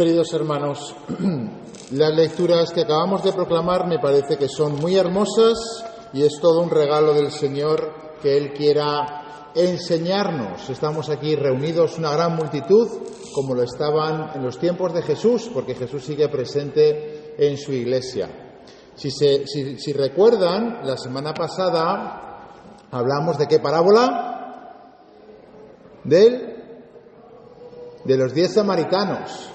Queridos hermanos, las lecturas que acabamos de proclamar me parece que son muy hermosas y es todo un regalo del Señor que Él quiera enseñarnos. Estamos aquí reunidos una gran multitud, como lo estaban en los tiempos de Jesús, porque Jesús sigue presente en su iglesia. Si recuerdan, la semana pasada hablamos de qué parábola, de los 10 samaritanos,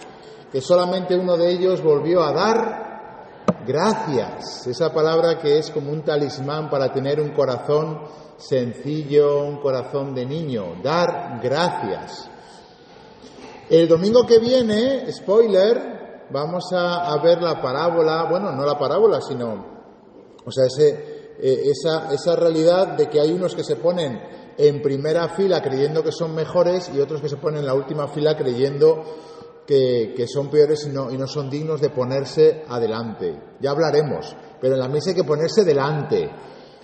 que solamente uno de ellos volvió a dar gracias. Esa palabra que es como un talismán para tener un corazón sencillo, un corazón de niño, dar gracias. El domingo que viene, spoiler, vamos a ver la parábola, bueno, no la parábola, sino, esa realidad de que hay unos que se ponen en primera fila creyendo que son mejores y otros que se ponen en la última fila creyendo que son peores y no son dignos de ponerse adelante. Ya hablaremos, pero en la misa hay que ponerse delante.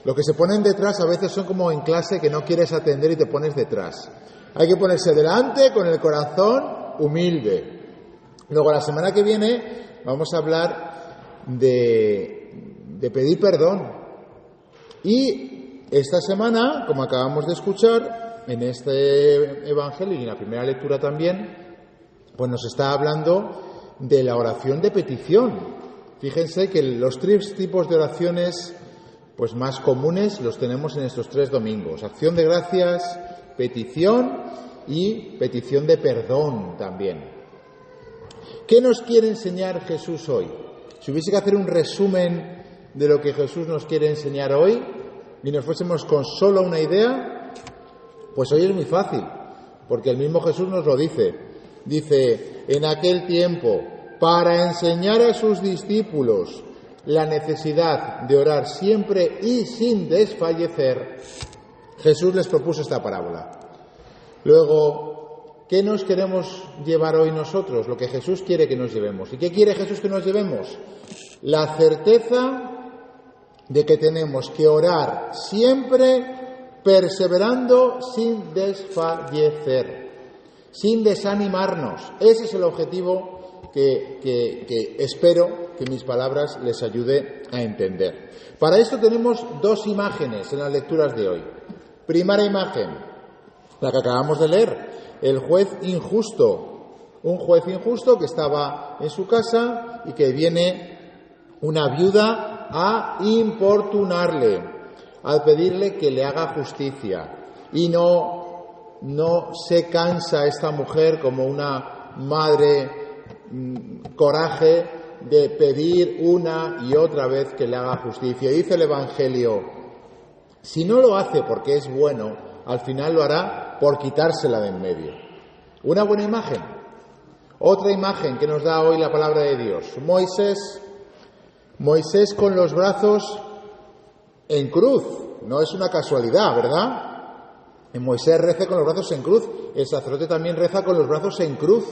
Los que se ponen detrás a veces son como en clase que no quieres atender y te pones detrás. Hay que ponerse delante con el corazón humilde. Luego la semana que viene vamos a hablar de pedir perdón. Y esta semana, como acabamos de escuchar en este evangelio y en la primera lectura también, pues nos está hablando de la oración de petición. Fíjense que los 3 tipos de oraciones pues más comunes los tenemos en estos 3 domingos. Acción de gracias, petición y petición de perdón también. ¿Qué nos quiere enseñar Jesús hoy? Si hubiese que hacer un resumen de lo que Jesús nos quiere enseñar hoy y nos fuésemos con solo una idea, pues hoy es muy fácil, porque el mismo Jesús nos lo dice. Dice, en aquel tiempo, para enseñar a sus discípulos la necesidad de orar siempre y sin desfallecer, Jesús les propuso esta parábola. Luego, ¿qué nos queremos llevar hoy nosotros? Lo que Jesús quiere que nos llevemos. ¿Y qué quiere Jesús que nos llevemos? La certeza de que tenemos que orar siempre perseverando sin desfallecer, sin desanimarnos. Ese es el objetivo que espero que mis palabras les ayude a entender. Para esto tenemos 2 imágenes en las lecturas de hoy. Primera imagen, la que acabamos de leer, el juez injusto. Un juez injusto que estaba en su casa y que viene una viuda a importunarle, a pedirle que le haga justicia. Y no se cansa esta mujer como una madre coraje de pedir una y otra vez que le haga justicia. Dice el Evangelio, si no lo hace porque es bueno, al final lo hará por quitársela de en medio. Una buena imagen. Otra imagen que nos da hoy la palabra de Dios. Moisés con los brazos en cruz. No es una casualidad, ¿verdad? En Moisés reza con los brazos en cruz, el sacerdote también reza con los brazos en cruz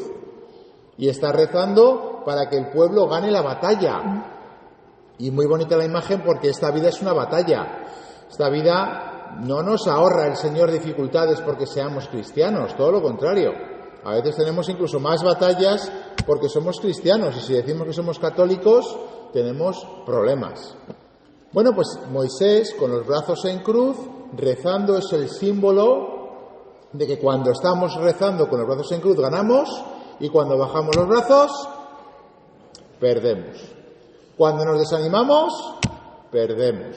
y está rezando para que el pueblo gane la batalla. Y muy bonita la imagen porque esta vida es una batalla. Esta vida no nos ahorra el Señor dificultades porque seamos cristianos, todo lo contrario. A veces tenemos incluso más batallas porque somos cristianos y si decimos que somos católicos tenemos problemas. Bueno, pues Moisés con los brazos en cruz rezando es el símbolo de que cuando estamos rezando con los brazos en cruz ganamos y cuando bajamos los brazos perdemos. Cuando nos desanimamos perdemos.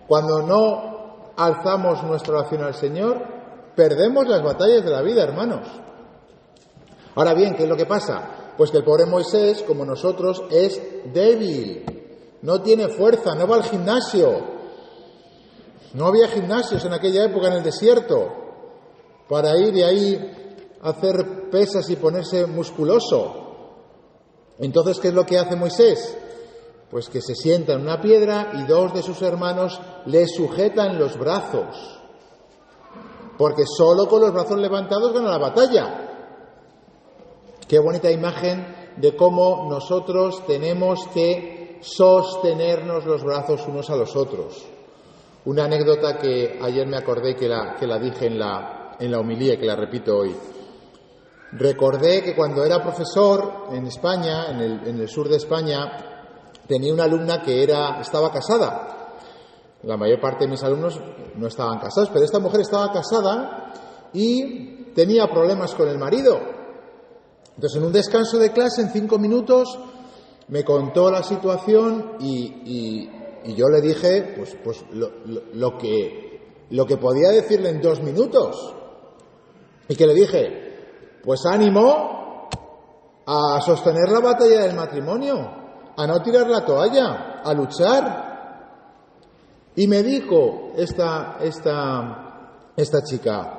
Cuando no alzamos nuestra oración al Señor perdemos las batallas de la vida, hermanos. Ahora bien, ¿qué es lo que pasa? Pues que el pobre Moisés, como nosotros, es débil, no tiene fuerza, no va al gimnasio. No había gimnasios en aquella época en el desierto para ir y ahí hacer pesas y ponerse musculoso. Entonces, ¿qué es lo que hace Moisés? Pues que se sienta en una piedra y 2 de sus hermanos le sujetan los brazos. Porque solo con los brazos levantados gana la batalla. Qué bonita imagen de cómo nosotros tenemos que sostenernos los brazos unos a los otros. Una anécdota que ayer me acordé que la dije en la homilía, que la repito hoy. recordé que cuando era profesor en España, en el sur de España, tenía una alumna que estaba casada. La mayor parte de mis alumnos no estaban casados, pero esta mujer estaba casada y tenía problemas con el marido. Entonces, en un descanso de clase, en 5 minutos, me contó la situación y yo le dije pues lo que podía decirle en 2 minutos. Y que le dije, pues ánimo a sostener la batalla del matrimonio, a no tirar la toalla, a luchar. Y me dijo esta chica,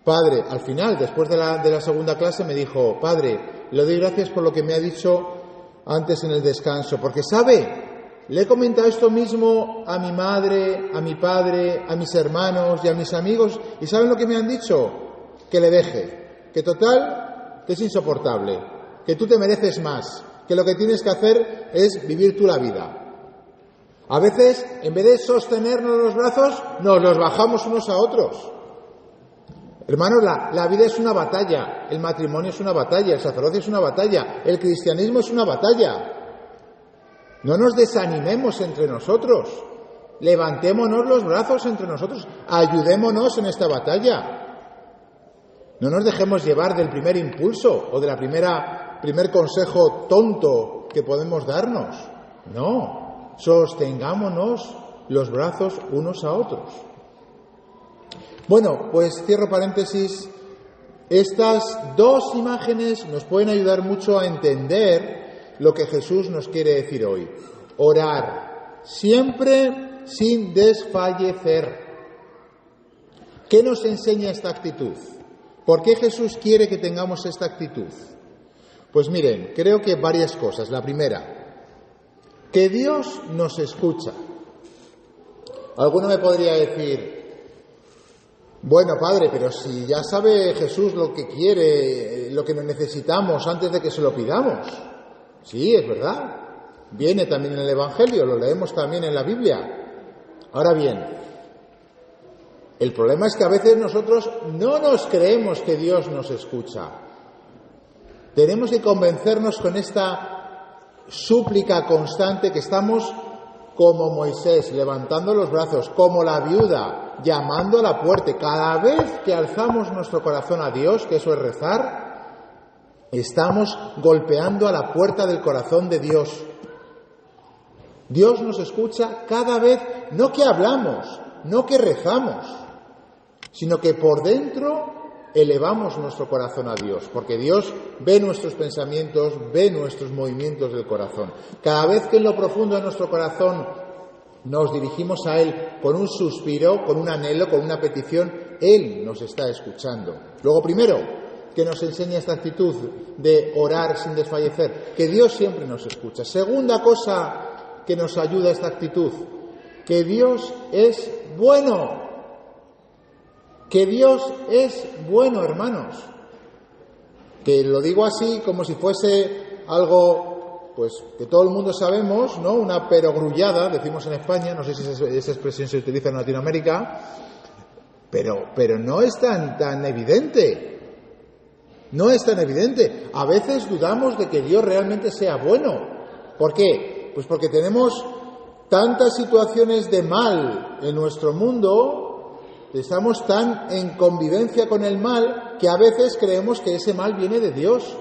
padre, al final, después de la segunda clase, me dijo, padre, le doy gracias por lo que me ha dicho antes en el descanso, porque sabe, le he comentado esto mismo a mi madre, a mi padre, a mis hermanos y a mis amigos, y ¿saben lo que me han dicho? Que le deje, que total, que es insoportable, que tú te mereces más, que lo que tienes que hacer es vivir tú la vida. A veces, en vez de sostenernos los brazos, nos los bajamos unos a otros. Hermanos, la vida es una batalla, el matrimonio es una batalla, el sacerdocio es una batalla, el cristianismo es una batalla. No nos desanimemos entre nosotros, levantémonos los brazos entre nosotros, ayudémonos en esta batalla. No nos dejemos llevar del primer impulso o de la primer consejo tonto que podemos darnos. No, sostengámonos los brazos unos a otros. Bueno, pues cierro paréntesis. Estas 2 imágenes nos pueden ayudar mucho a entender lo que Jesús nos quiere decir hoy. Orar, siempre sin desfallecer. ¿Qué nos enseña esta actitud? ¿Por qué Jesús quiere que tengamos esta actitud? Pues miren, creo que varias cosas. La primera, que Dios nos escucha. Alguno me podría decir, bueno, Padre, pero si ya sabe Jesús lo que quiere, lo que necesitamos antes de que se lo pidamos. Sí, es verdad. Viene también en el Evangelio, lo leemos también en la Biblia. Ahora bien, el problema es que a veces nosotros no nos creemos que Dios nos escucha. Tenemos que convencernos con esta súplica constante que estamos como Moisés, levantando los brazos, como la viuda, llamando a la puerta. Cada vez que alzamos nuestro corazón a Dios, que eso es rezar, estamos golpeando a la puerta del corazón de Dios. Dios nos escucha cada vez, no que hablamos, no que rezamos, sino que por dentro elevamos nuestro corazón a Dios, porque Dios ve nuestros pensamientos, ve nuestros movimientos del corazón. Cada vez que en lo profundo de nuestro corazón nos dirigimos a Él con un suspiro, con un anhelo, con una petición, Él nos está escuchando. Luego, primero, que nos enseña esta actitud de orar sin desfallecer, que Dios siempre nos escucha. Segunda cosa que nos ayuda a esta actitud, que Dios es bueno. Que Dios es bueno, hermanos. Que lo digo así como si fuese algo, pues, que todo el mundo sabemos, ¿no? Una perogrullada, decimos en España, no sé si esa expresión se utiliza en Latinoamérica, pero no es tan evidente. No es tan evidente. A veces dudamos de que Dios realmente sea bueno. ¿Por qué? Pues porque tenemos tantas situaciones de mal en nuestro mundo, estamos tan en convivencia con el mal que a veces creemos que ese mal viene de Dios.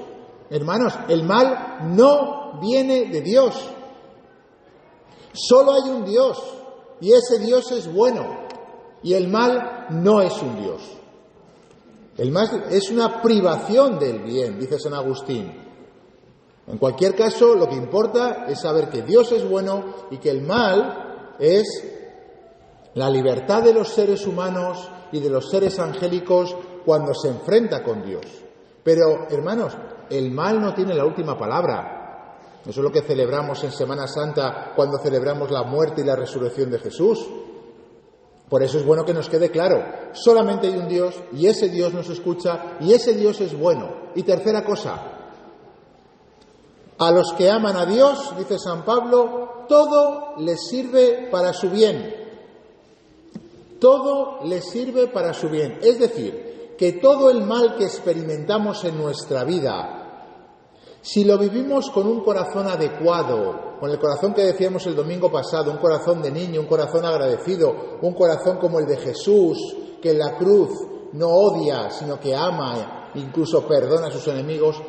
Hermanos, el mal no viene de Dios. Solo hay un Dios y ese Dios es bueno y el mal no es un Dios. El mal es una privación del bien, dice San Agustín. En cualquier caso, lo que importa es saber que Dios es bueno y que el mal es la libertad de los seres humanos y de los seres angélicos cuando se enfrenta con Dios. Pero, hermanos, el mal no tiene la última palabra. Eso es lo que celebramos en Semana Santa cuando celebramos la muerte y la resurrección de Jesús. Por eso es bueno que nos quede claro, solamente hay un Dios y ese Dios nos escucha y ese Dios es bueno. Y tercera cosa, a los que aman a Dios, dice San Pablo, todo les sirve para su bien. Todo les sirve para su bien. Es decir, que todo el mal que experimentamos en nuestra vida, si lo vivimos con un corazón adecuado, con el corazón que decíamos el domingo pasado, un corazón de niño, un corazón agradecido, un corazón como el de Jesús, que en la cruz no odia, sino que ama, incluso perdona a sus enemigos,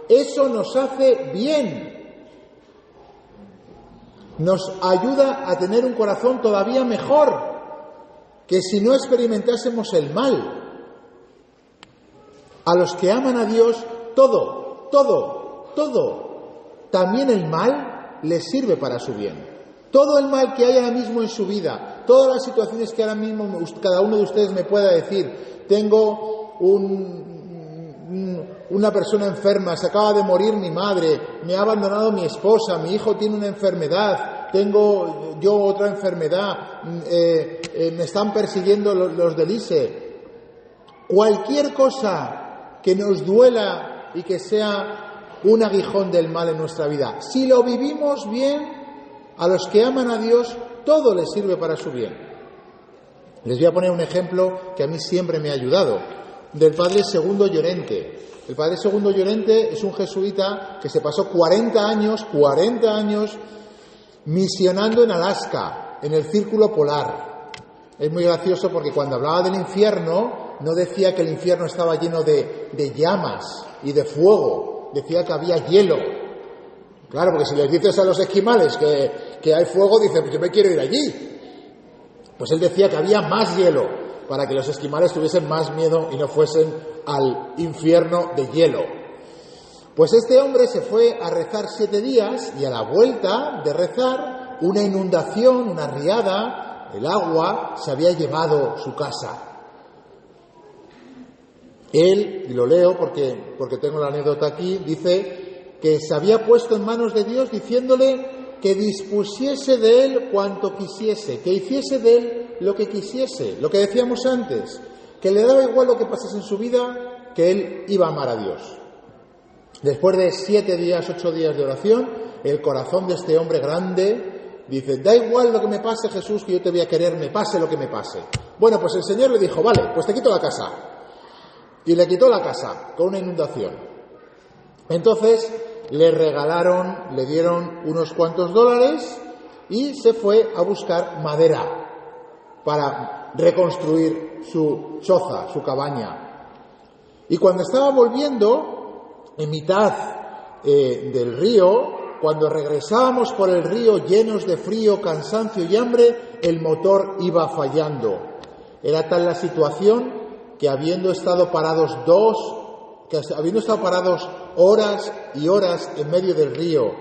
eso nos hace bien. Nos ayuda a tener un corazón todavía mejor que si no experimentásemos el mal. A los que aman a Dios, todo, también el mal les sirve para su bien. Todo el mal que hay ahora mismo en su vida, todas las situaciones que ahora mismo cada uno de ustedes me pueda decir, tengo una persona enferma, se acaba de morir mi madre, me ha abandonado mi esposa, mi hijo tiene una enfermedad, tengo yo otra enfermedad, me están persiguiendo los del ISE. Cualquier cosa que nos duela y que sea un aguijón del mal en nuestra vida, si lo vivimos bien, a los que aman a Dios, todo les sirve para su bien. Les voy a poner un ejemplo que a mí siempre me ha ayudado, del padre Segundo Llorente. El padre Segundo Llorente es un jesuita que se pasó 40 años misionando en Alaska, en el Círculo Polar. Es muy gracioso porque cuando hablaba del infierno, no decía que el infierno estaba lleno de llamas y de fuego, decía que había hielo. Claro, porque si les dices a los esquimales que hay fuego, dicen, pues yo me quiero ir allí. Pues él decía que había más hielo, para que los esquimales tuviesen más miedo y no fuesen al infierno de hielo. Pues este hombre se fue a rezar 7 días y a la vuelta de rezar, una inundación, una riada, el agua se había llevado su casa. Él, y lo leo porque tengo la anécdota aquí, dice que se había puesto en manos de Dios diciéndole que dispusiese de él cuanto quisiese, que hiciese de él lo que quisiese, lo que decíamos antes, que le daba igual lo que pasase en su vida, que él iba a amar a Dios. Después de 7 días, 8 días de oración, el corazón de este hombre grande dice, da igual lo que me pase, Jesús, que yo te voy a querer, me pase lo que me pase. Bueno, pues el Señor le dijo, vale, pues te quito la casa. Y le quitó la casa con una inundación. Entonces le dieron unos cuantos dólares y se fue a buscar madera para reconstruir su choza, su cabaña. Y cuando estaba volviendo, en mitad del río, cuando regresábamos por el río llenos de frío, cansancio y hambre, el motor iba fallando. Era tal la situación que habiendo estado parados horas y horas en medio del río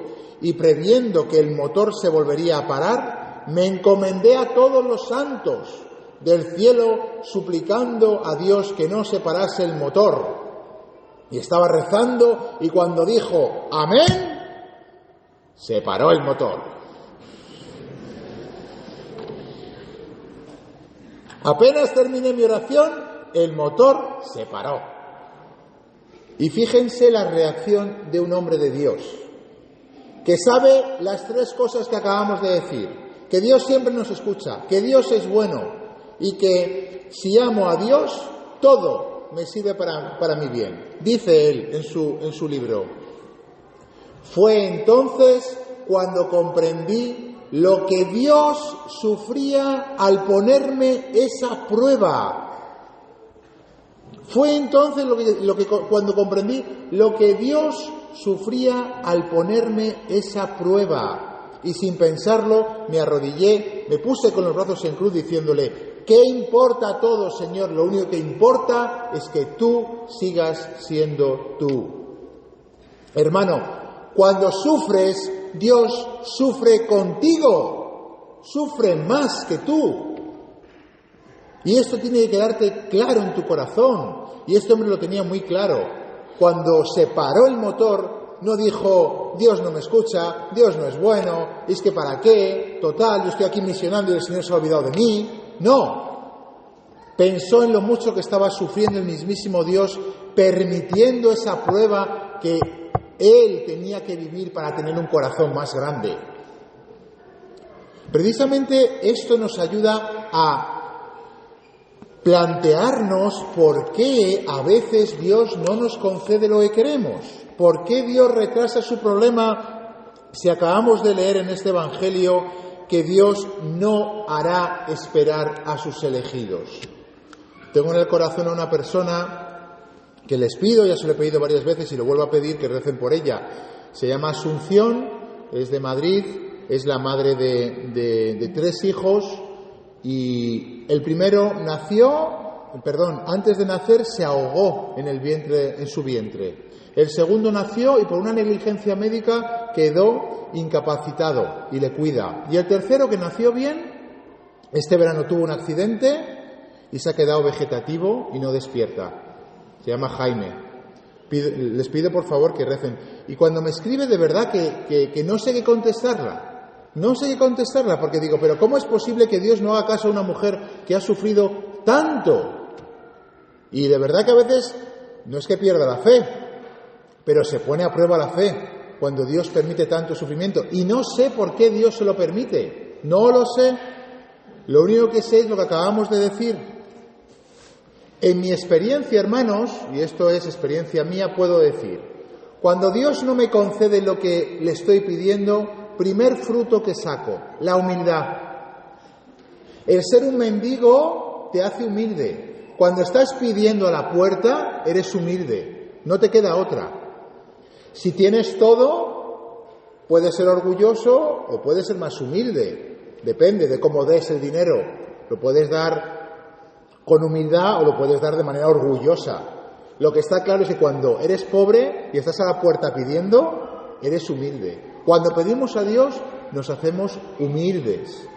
y previendo que el motor se volvería a parar, me encomendé a todos los santos del cielo suplicando a Dios que no se parase el motor. Y estaba rezando y cuando dijo amén, se paró el motor. Apenas terminé mi oración, el motor se paró. Y fíjense la reacción de un hombre de Dios, que sabe las 3 cosas que acabamos de decir, que Dios siempre nos escucha, que Dios es bueno y que si amo a Dios, todo me sirve para mi bien. Dice él en su libro, fue entonces cuando comprendí lo que Dios sufría al ponerme esa prueba. Fue entonces cuando comprendí lo que Dios sufría al ponerme esa prueba. Y sin pensarlo, me arrodillé, me puse con los brazos en cruz diciéndole, ¿qué importa todo, Señor? Lo único que importa es que tú sigas siendo tú. Hermano, cuando sufres, Dios sufre contigo, sufre más que tú. Y esto tiene que quedarte claro en tu corazón. Y este hombre lo tenía muy claro. Cuando se paró el motor, no dijo, Dios no me escucha, Dios no es bueno, es que para qué, total, yo estoy aquí misionando y el Señor se ha olvidado de mí. No. Pensó en lo mucho que estaba sufriendo el mismísimo Dios, permitiendo esa prueba que él tenía que vivir para tener un corazón más grande. Precisamente esto nos ayuda a plantearnos por qué a veces Dios no nos concede lo que queremos. ¿Por qué Dios retrasa su problema si acabamos de leer en este Evangelio que Dios no hará esperar a sus elegidos? Tengo en el corazón a una persona que les pido, ya se lo he pedido varias veces y lo vuelvo a pedir, que recen por ella. Se llama Asunción, es de Madrid, es la madre de 3 hijos y el primero antes de nacer se ahogó en su vientre. El segundo nació y por una negligencia médica quedó incapacitado y le cuida. Y el tercero, que nació bien, este verano tuvo un accidente y se ha quedado vegetativo y no despierta. Se llama Jaime. Les pido por favor que recen. Y cuando me escribe, de verdad que no sé qué contestarla. No sé qué contestarla porque digo, pero ¿cómo es posible que Dios no haga caso a una mujer que ha sufrido tanto? Y de verdad que a veces no es que pierda la fe, pero se pone a prueba la fe cuando Dios permite tanto sufrimiento. Y no sé por qué Dios se lo permite. No lo sé. Lo único que sé es lo que acabamos de decir. En mi experiencia, hermanos, y esto es experiencia mía, puedo decir, cuando Dios no me concede lo que le estoy pidiendo, primer fruto que saco, la humildad. El ser un mendigo te hace humilde. Cuando estás pidiendo a la puerta, eres humilde. No te queda otra. Si tienes todo, puedes ser orgulloso o puedes ser más humilde. Depende de cómo des el dinero. Lo puedes dar con humildad o lo puedes dar de manera orgullosa. Lo que está claro es que cuando eres pobre y estás a la puerta pidiendo, eres humilde. Cuando pedimos a Dios, nos hacemos humildes.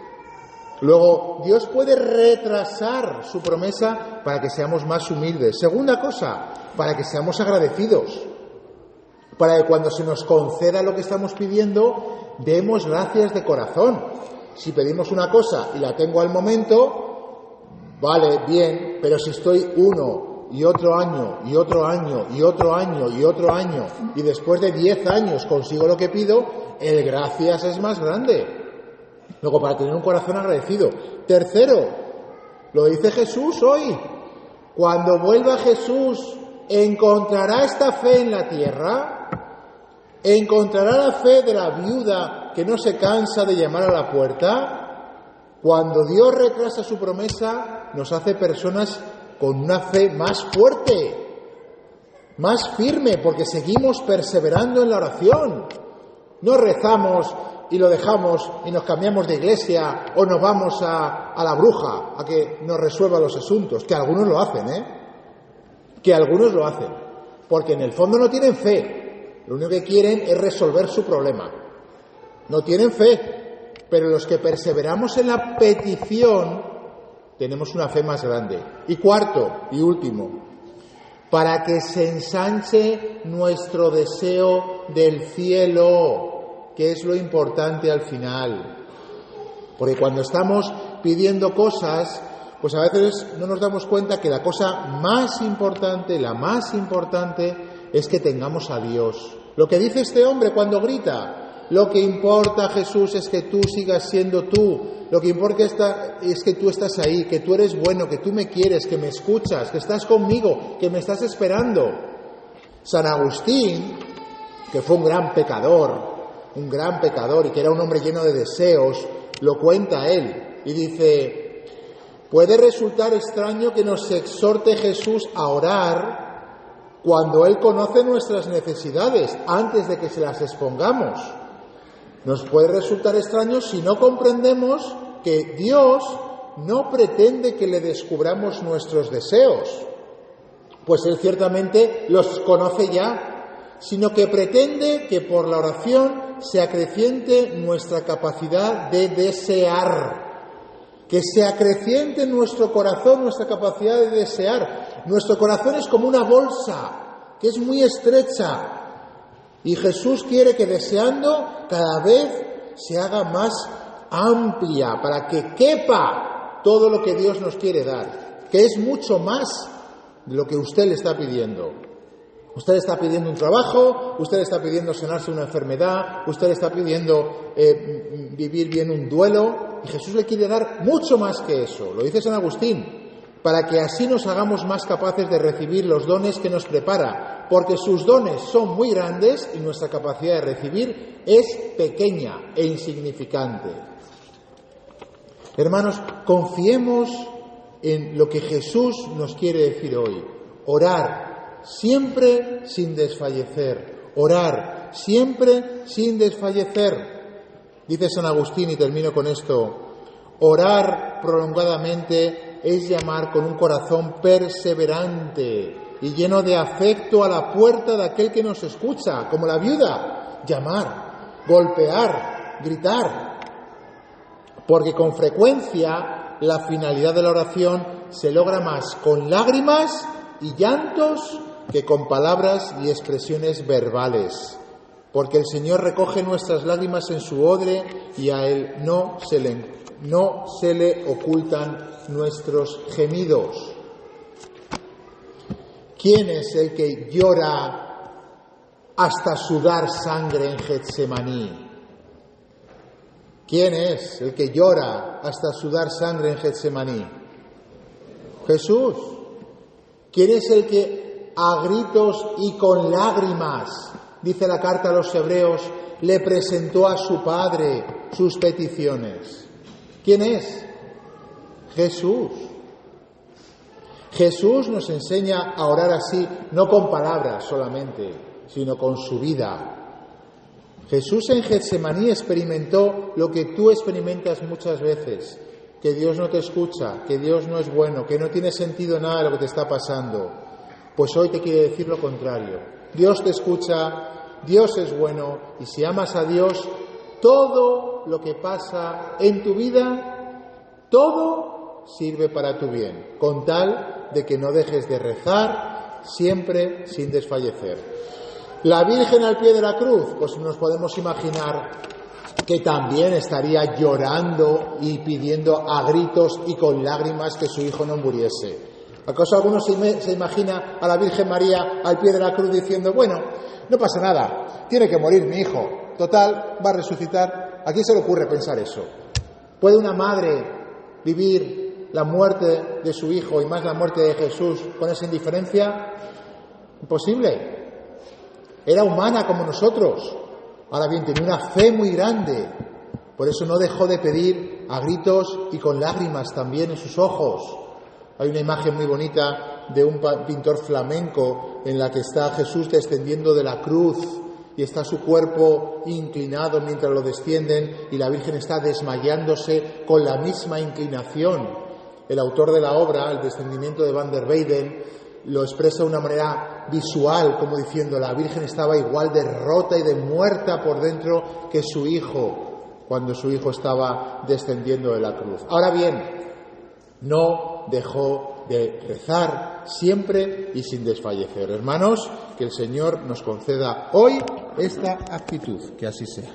Luego, Dios puede retrasar su promesa para que seamos más humildes. Segunda cosa, para que seamos agradecidos. Para que cuando se nos conceda lo que estamos pidiendo, demos gracias de corazón. Si pedimos una cosa y la tengo al momento, vale, bien, pero si estoy uno y otro año, y otro año, y otro año, y otro año, y después de 10 años consigo lo que pido, el gracias es más grande. Luego, para tener un corazón agradecido. Tercero, lo dice Jesús hoy. Cuando vuelva Jesús, ¿encontrará esta fe en la tierra? ¿Encontrará la fe de la viuda que no se cansa de llamar a la puerta? Cuando Dios retrasa su promesa, nos hace personas con una fe más fuerte, más firme, porque seguimos perseverando en la oración. No rezamos y lo dejamos y nos cambiamos de iglesia o nos vamos a la bruja a que nos resuelva los asuntos, que algunos lo hacen, que algunos lo hacen, porque en el fondo no tienen fe, lo único que quieren es resolver su problema, no tienen fe, pero los que perseveramos en la petición tenemos una fe más grande. Y cuarto y último, para que se ensanche nuestro deseo del cielo, que es lo importante al final. Porque cuando estamos pidiendo cosas, pues a veces no nos damos cuenta que la cosa más importante, la más importante, es que tengamos a Dios. Lo que dice este hombre cuando grita, lo que importa, Jesús, es que tú sigas siendo tú. Lo que importa es que tú estás ahí, que tú eres bueno, que tú me quieres, que me escuchas, que estás conmigo, que me estás esperando. San Agustín, que fue un gran pecador y que era un hombre lleno de deseos, lo cuenta él y dice, puede resultar extraño que nos exhorte Jesús a orar cuando Él conoce nuestras necesidades antes de que se las expongamos. Nos puede resultar extraño si no comprendemos que Dios no pretende que le descubramos nuestros deseos, pues Él ciertamente los conoce ya, sino que pretende que por la oración se acreciente nuestra capacidad de desear, que se acreciente en nuestro corazón nuestra capacidad de desear. Nuestro corazón es como una bolsa que es muy estrecha, y Jesús quiere que deseando cada vez se haga más amplia para que quepa todo lo que Dios nos quiere dar, que es mucho más de lo que usted le está pidiendo. Usted le está pidiendo un trabajo, usted le está pidiendo sanarse una enfermedad, usted le está pidiendo vivir bien un duelo, y Jesús le quiere dar mucho más que eso. Lo dice San Agustín. para que así nos hagamos más capaces de recibir los dones que nos prepara, porque sus dones son muy grandes y nuestra capacidad de recibir es pequeña e insignificante. Hermanos, confiemos en lo que Jesús nos quiere decir hoy. Orar siempre sin desfallecer. Orar siempre sin desfallecer. Dice San Agustín, y termino con esto: orar prolongadamente es llamar con un corazón perseverante y lleno de afecto a la puerta de aquel que nos escucha, como la viuda. Llamar, golpear, gritar. Porque con frecuencia la finalidad de la oración se logra más con lágrimas y llantos que con palabras y expresiones verbales. Porque el Señor recoge nuestras lágrimas en su odre y a Él no se le ocultan nuestros gemidos. ¿Quién es el que llora hasta sudar sangre en Getsemaní? ¿Quién es el que llora hasta sudar sangre en Getsemaní? Jesús. ¿Quién es el que a gritos y con lágrimas, dice la carta a los Hebreos, le presentó a su Padre sus peticiones? ¿Quién es? Jesús. Jesús nos enseña a orar así, no con palabras solamente, sino con su vida. Jesús en Getsemaní experimentó lo que tú experimentas muchas veces, que Dios no te escucha, que Dios no es bueno, que no tiene sentido nada de lo que te está pasando. Pues hoy te quiere decir lo contrario. Dios te escucha, Dios es bueno, y si amas a Dios, todo lo que pasa en tu vida, todo sirve para tu bien, con tal de que no dejes de rezar siempre sin desfallecer. La Virgen al pie de la cruz, pues nos podemos imaginar que también estaría llorando y pidiendo a gritos y con lágrimas que su hijo no muriese. ¿Acaso alguno se imagina a la Virgen María al pie de la cruz diciendo, bueno, no pasa nada, tiene que morir mi hijo, total, va a resucitar? ¿A quién se le ocurre pensar eso? ¿Puede una madre vivir la muerte de su hijo y más la muerte de Jesús con esa indiferencia? Imposible. Era humana como nosotros. Ahora bien, tenía una fe muy grande. Por eso no dejó de pedir a gritos y con lágrimas también en sus ojos. Hay una imagen muy bonita de un pintor flamenco en la que está Jesús descendiendo de la cruz y está su cuerpo inclinado mientras lo descienden y la Virgen está desmayándose con la misma inclinación. El autor de la obra, El descendimiento de Van der Weyden, lo expresa de una manera visual, como diciendo, la Virgen estaba igual de rota y de muerta por dentro que su hijo, cuando su hijo estaba descendiendo de la cruz. Ahora bien, no dejó de rezar siempre y sin desfallecer. Hermanos, que el Señor nos conceda hoy esta actitud, que así sea.